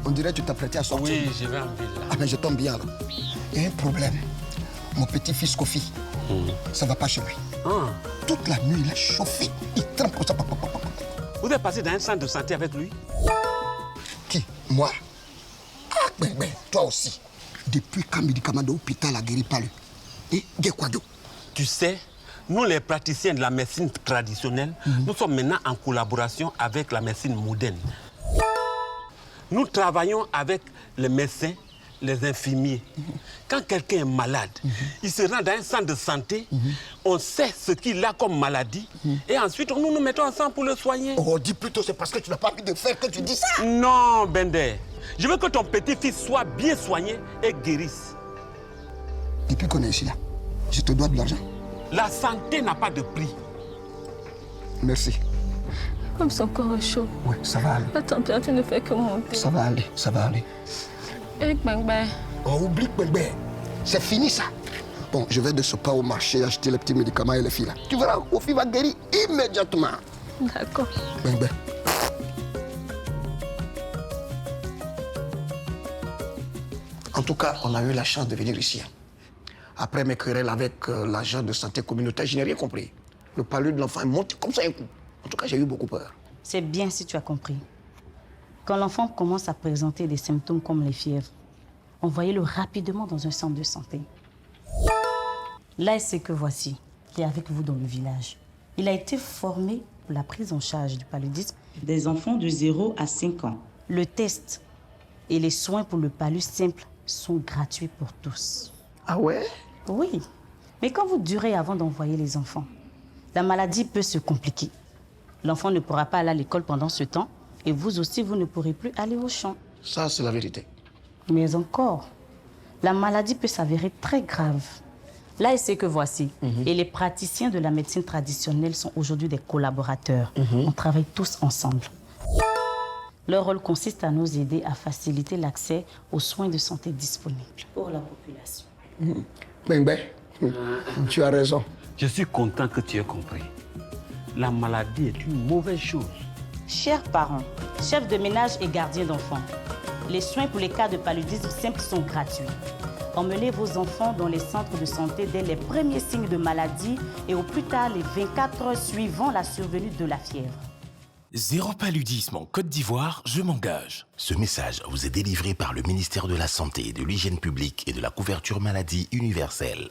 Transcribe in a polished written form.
On dirait que tu t'apprêtais à sortir. Oui, je vais en ville. Ah ben je tombe bien là. Il y a un problème. Mon petit-fils Kofi, ça va pas chez lui. Ah. Toute la nuit, il est chauffé. Il trempe comme ça. Vous êtes passé dans un centre de santé avec lui? Qui? Moi? Ah, ben, toi aussi. Depuis qu'un médicament de l'hôpital a guéri pas lui. Et Gekwadio. Tu sais, nous les praticiens de la médecine traditionnelle, nous sommes maintenant en collaboration avec la médecine moderne. Nous travaillons avec les médecins, les infirmiers. Quand quelqu'un est malade, il se rend dans un centre de santé, on sait ce qu'il a comme maladie, et ensuite nous nous mettons ensemble pour le soigner. Oh, dis plutôt, c'est parce que tu n'as pas envie de faire que tu dis ça. Non, Bender. Je veux que ton petit-fils soit bien soigné et guérisse. Depuis qu'on est ici là, je te dois de l'argent. La santé n'a pas de prix. Merci. Comme son corps est chaud. Oui, ça va aller. La température ne fait que monter. Ça va aller, ça va aller. Eric Bangba. Oh, oublie bébé. C'est fini ça. Bon, je vais de ce pas au marché acheter les petits médicaments et les filles là. Tu verras, Kofi va guérir immédiatement. D'accord. Ben. En tout cas, on a eu la chance de venir ici. Après mes querelles avec l'agent de santé communautaire, je n'ai rien compris. Le palu de l'enfant est monté comme ça un coup. En tout cas, j'ai eu beaucoup peur. C'est bien si tu as compris. Quand l'enfant commence à présenter des symptômes comme les fièvres, envoyez-le rapidement dans un centre de santé. Là, c'est que voici, qui est avec vous dans le village. Il a été formé pour la prise en charge du paludisme Des enfants de 0 à 5 ans. Le test et les soins pour le palud simple sont gratuits pour tous. Ah ouais? Oui, mais quand vous durez avant d'envoyer les enfants, la maladie peut se compliquer. L'enfant ne pourra pas aller à l'école pendant ce temps et vous aussi, vous ne pourrez plus aller au champ. Ça, c'est la vérité. Mais encore, la maladie peut s'avérer très grave. Là, c'est que voici. Et les praticiens de la médecine traditionnelle sont aujourd'hui des collaborateurs. On travaille tous ensemble. Leur rôle consiste à nous aider à faciliter l'accès aux soins de santé disponibles pour la population. Ben, tu as raison. Je suis content que tu aies compris. La maladie est une mauvaise chose. Chers parents, chefs de ménage et gardiens d'enfants, les soins pour les cas de paludisme simple sont gratuits. Emmenez vos enfants dans les centres de santé dès les premiers signes de maladie et au plus tard les 24 heures suivant la survenue de la fièvre. Zéro paludisme en Côte d'Ivoire, je m'engage. Ce message vous est délivré par le ministère de la Santé, de l'Hygiène publique et de la couverture maladie universelle.